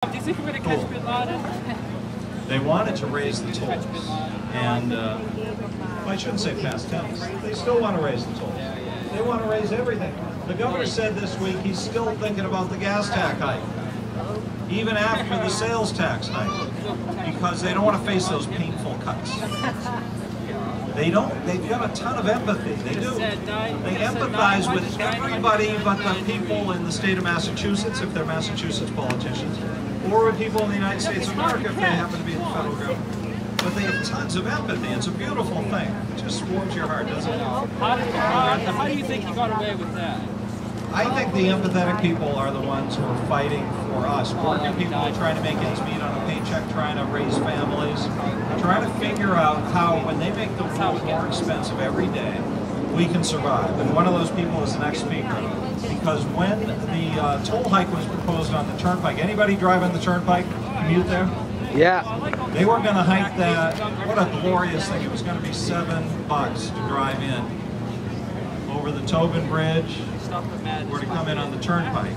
Do you think we're going to catch Bin Laden? They wanted to raise the tolls, and well, I shouldn't say past tense. They still want to raise the tolls. They want to raise everything. The governor said this week he's still thinking about the gas tax hike, even after the sales tax hike, because they don't want to face those painful cuts. They don't. They've got a ton of empathy. They do. They empathize with everybody but the people in the state of Massachusetts, if they're Massachusetts politicians, or with people in the United States of America if they happen to be in the federal government. But they have tons of empathy. It's a beautiful thing. It just warms your heart, doesn't it? How do you think you got away with that? I think the empathetic people are the ones who are fighting for us. Working people who are trying to make ends meet on a paycheck, trying to raise families, trying to figure out how, when they make the world more expensive every day, we can survive. And one of those people is the next speaker. Because when the toll hike was proposed on the turnpike, anybody drive on the turnpike, commute there? Yeah. They were going to hike that. What a glorious thing. It was going to be $7 to drive in over the Tobin Bridge, or to come in on the turnpike.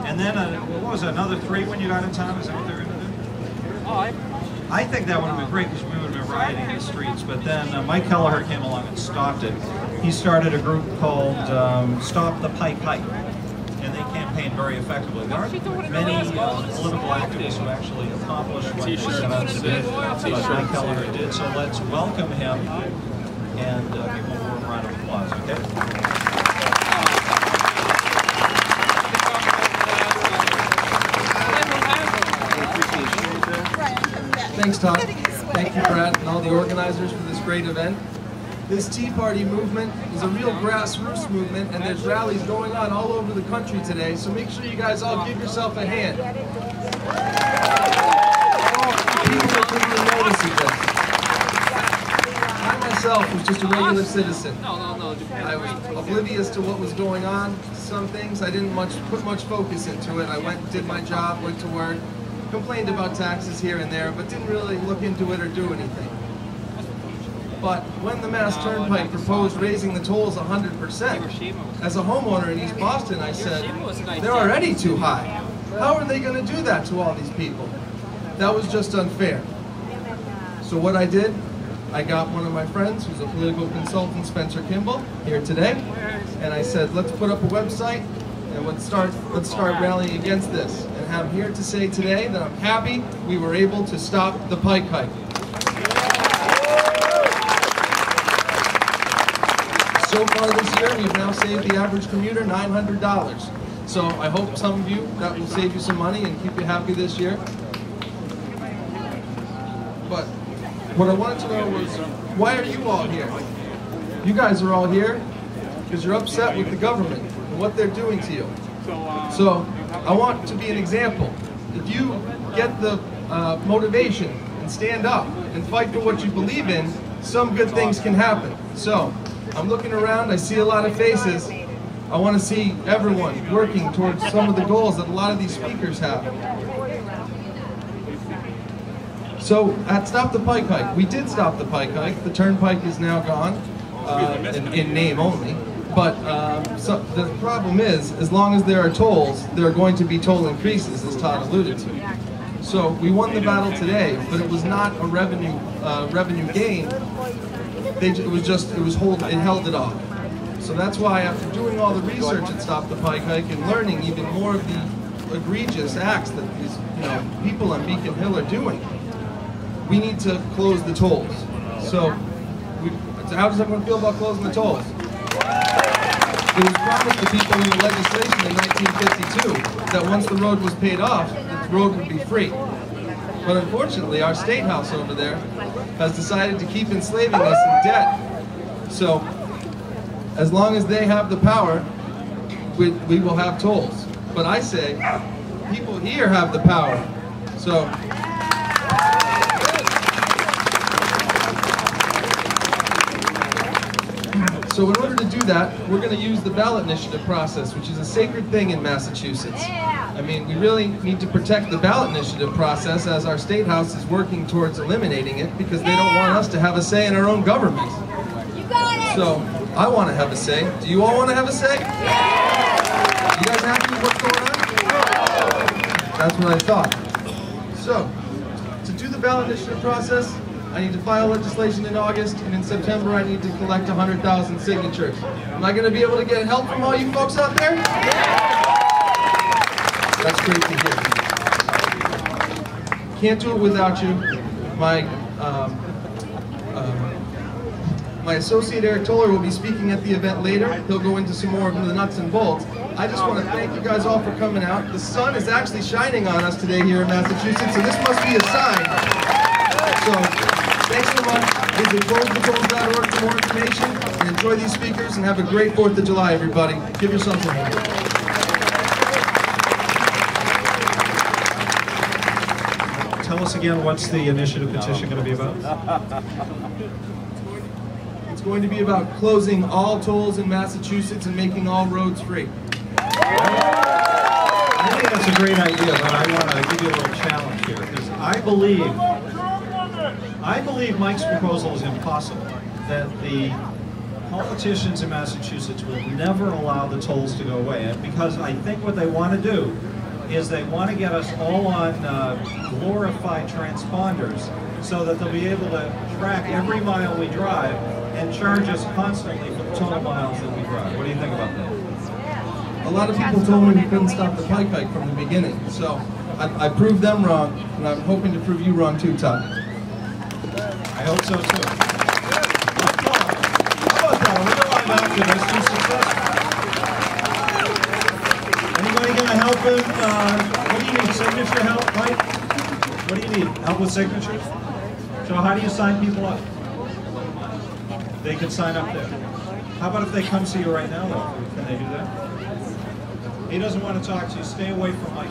And then, what was it, another 3 when you got in town? Is that what they were going to do? I think that would have been great because we would have been rioting in the streets. But then Mike Kelleher came along and stopped it. He started a group called Stop the Pike Hike. And they campaigned very effectively. There aren't many political activists who actually accomplished what they set out to do, but Mike Kelleher did. So let's welcome him and give him a warm round of applause, okay? Thanks, Todd. Thank you, Brad, and all the organizers for this great event. This Tea Party movement is a real grassroots movement, and there's rallies going on all over the country today, so make sure you guys all give yourself a hand. People are taking notice of this. I myself was just a regular citizen. I was oblivious to what was going on. Some things I didn't put much focus into it. I went and did my job, went to work, complained about taxes here and there, but didn't really look into it or do anything. But when the Mass Turnpike proposed raising the tolls 100%, as a homeowner in East Boston, I said, they're already too high. How are they going to do that to all these people? That was just unfair. So what I did, I got one of my friends, who's a political consultant, Spencer Kimball, here today, and I said, let's put up a website and let's start rallying against this. And I'm here to say today that I'm happy we were able to stop the Pike hike. So far this year, we've now saved the average commuter $900. So I hope some of you, that will save you some money and keep you happy this year. But what I wanted to know was, why are you all here? You guys are all here because you're upset with the government and what they're doing to you. So I want to be an example. If you get the motivation and stand up and fight for what you believe in, some good things can happen. So I'm looking around, I see a lot of faces. I want to see everyone working towards some of the goals that a lot of these speakers have. So at Stop the Pike Hike, we did stop the Pike Hike. The turnpike is now gone, in name only. But so the problem is, as long as there are tolls, there are going to be toll increases, as Todd alluded to. So we won the battle today, but it was not a revenue gain. It held it off. So that's why, after doing all the research at Stop the Pike Hike and learning even more of the egregious acts that these people on Beacon Hill are doing, we need to close the tolls. So how does everyone feel about closing the tolls? It was promised to people in the legislation in 1952 that once the road was paid off, the road would be free. But unfortunately, our state house over there has decided to keep enslaving us in debt. So as long as they have the power, we will have tolls. But I say, people here have the power. So in order to do that, we're going to use the ballot initiative process, which is a sacred thing in Massachusetts. I mean, we really need to protect the ballot initiative process, as our state house is working towards eliminating it because they don't want us to have a say in our own government. You got it! So I want to have a say. Do you all want to have a say? You guys happy with what's going on? That's what I thought. So, to do the ballot initiative process, I need to file legislation in August, and in September I need to collect 100,000 signatures. Am I going to be able to get help from all you folks out there? That's great to hear. Can't do it without you. My associate Eric Toller will be speaking at the event later. He'll go into some more of the nuts and bolts. I just want to thank you guys all for coming out. The sun is actually shining on us today here in Massachusetts, so this must be a sign. So, thanks so much. Visit closethepolls.org for more information, and enjoy these speakers, and have a great 4th of July, everybody. Give yourselves a hand. Tell us again, what's the initiative petition going to be about? It's going to be about closing all tolls in Massachusetts and making all roads free. I think that's a great idea, but I want to give you a little challenge here, because I believe Mike's proposal is impossible, that the politicians in Massachusetts will never allow the tolls to go away, and because I think what they want to do is they want to get us all on glorified transponders so that they'll be able to track every mile we drive and charge us constantly for the total miles that we drive. What do you think about that? A lot of people told me we couldn't stop the pike hike from the beginning, so I proved them wrong, and I'm hoping to prove you wrong too, Todd. I hope so too. How about that? We go on activists who's successful. Anybody going to help him? What do you need? Signature help, Mike? What do you need? Help with signatures? So how do you sign people up? They can sign up there. How about if they come see you right now, though? Can they do that? He doesn't want to talk to you. Stay away from Mike.